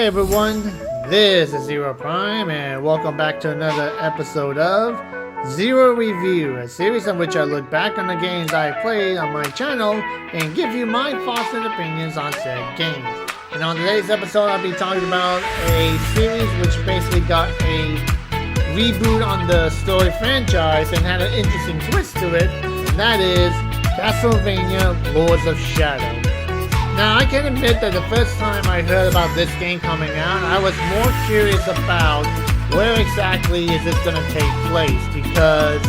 everyone, this is Zero Prime and welcome back to another episode of Zero Review, a series in which I look back on the games I played on my channel and give you my thoughts and opinions on said games. And on today's episode I'll be talking about a series which basically got a reboot on the story franchise and had an interesting twist to it, and that is Castlevania Lords of Shadow. Now, I can admit that the first time I heard about this game coming out, I was more curious about where exactly is this going to take place, because,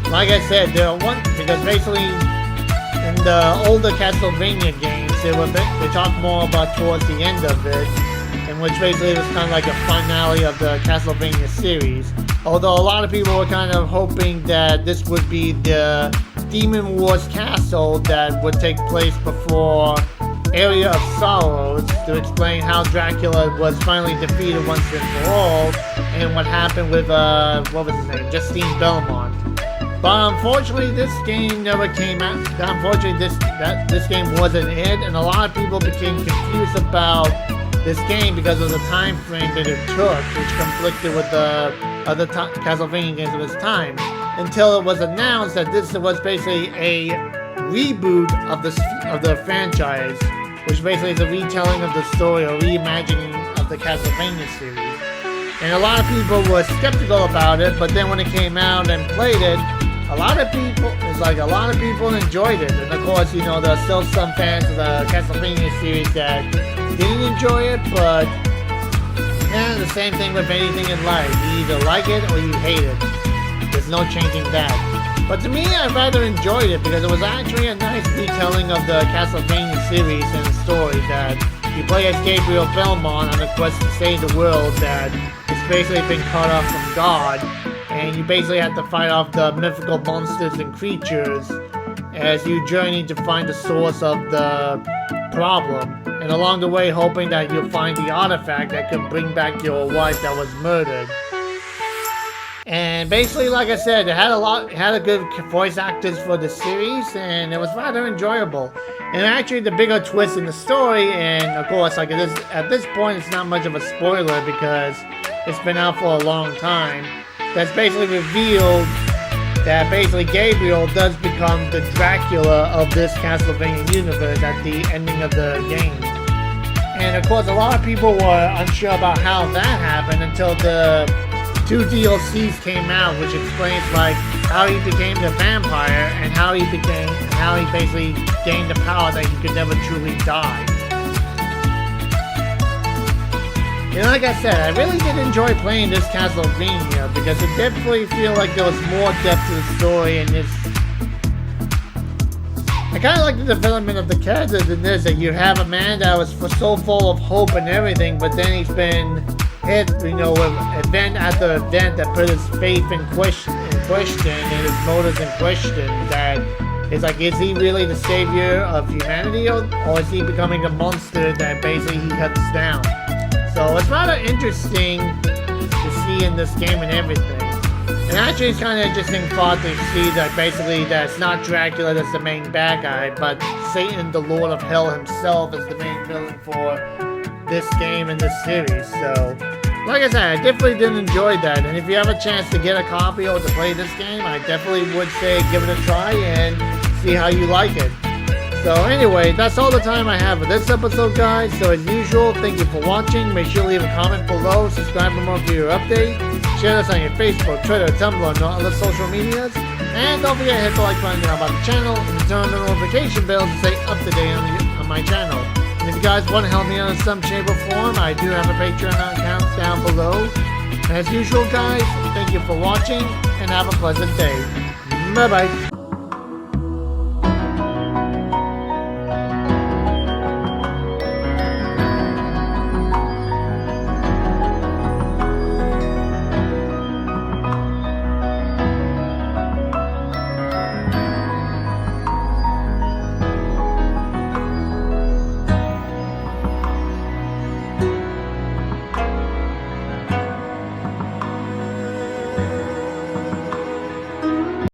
like I said, because basically in the older Castlevania games, they talk more about towards the end of it, in which basically it was kind of like a finale of the Castlevania series. Although a lot of people were kind of hoping that this would be the Demon Wars Castle that would take place before Area of Sorrows, to explain how Dracula was finally defeated once and for all, and what happened with what was his name, Justine Belmont. But unfortunately, this game never came out. Unfortunately, this game wasn't it, and a lot of people became confused about this game because of the time frame that it took, which conflicted with the other Castlevania games of its time, until it was announced that this was basically a reboot of the franchise, which basically is a retelling of the story or reimagining of the Castlevania series. And a lot of people were skeptical about it, but then when it came out and played it, a lot of people enjoyed it. And of course, you know, there are still some fans of the Castlevania series that didn't enjoy it, but the same thing with anything in life. You either like it or you hate it. There's no changing that. But to me, I rather enjoyed it because it was actually a nice retelling of the Castlevania series and story, that you play as Gabriel Belmont on a quest to save the world that is basically been cut off from God, and you basically have to fight off the mythical monsters and creatures as you journey to find the source of the problem, and along the way hoping that you'll find the artifact that can bring back your wife that was murdered. And basically, like I said, it had a good voice actors for the series, and it was rather enjoyable. And actually, the bigger twist in the story, and of course, like it is at this point, it's not much of a spoiler because it's been out for a long time. That's basically revealed that basically Gabriel does become the Dracula of this Castlevania universe at the ending of the game. And of course, a lot of people were unsure about how that happened until the 2 DLCs came out, which explains like how he became the vampire and how he basically gained the power that he could never truly die. And like I said, I really did enjoy playing this Castlevania because it definitely feel like there was more depth to the story, and I kind of like the development of the characters in this, that you have a man that was so full of hope and everything, but then he's been hit, you know, with event after event that put his faith in question and his motives in question. That it's like, is he really the savior of humanity, or is he becoming a monster that basically he hunts down? So it's rather interesting to see in this game and everything. And actually, it's kind of interesting thought to see that basically that it's not Dracula that's the main bad guy, but Satan, the Lord of Hell himself, is the main villain for this game and this series. So, like I said, I definitely did enjoy that. And if you have a chance to get a copy or to play this game, I definitely would say give it a try and see how you like it. So anyway, that's all the time I have for this episode, guys. So as usual, thank you for watching. Make sure to leave a comment below, subscribe for more video updates, share us on your Facebook, Twitter, Tumblr, and all other social medias. And don't forget to hit the like button down about the channel and turn on the notification bell to stay up to date on my channel. And if you guys want to help me out in some shape or form, I do have a Patreon account down below. And as usual, guys, thank you for watching and have a pleasant day. Bye-bye.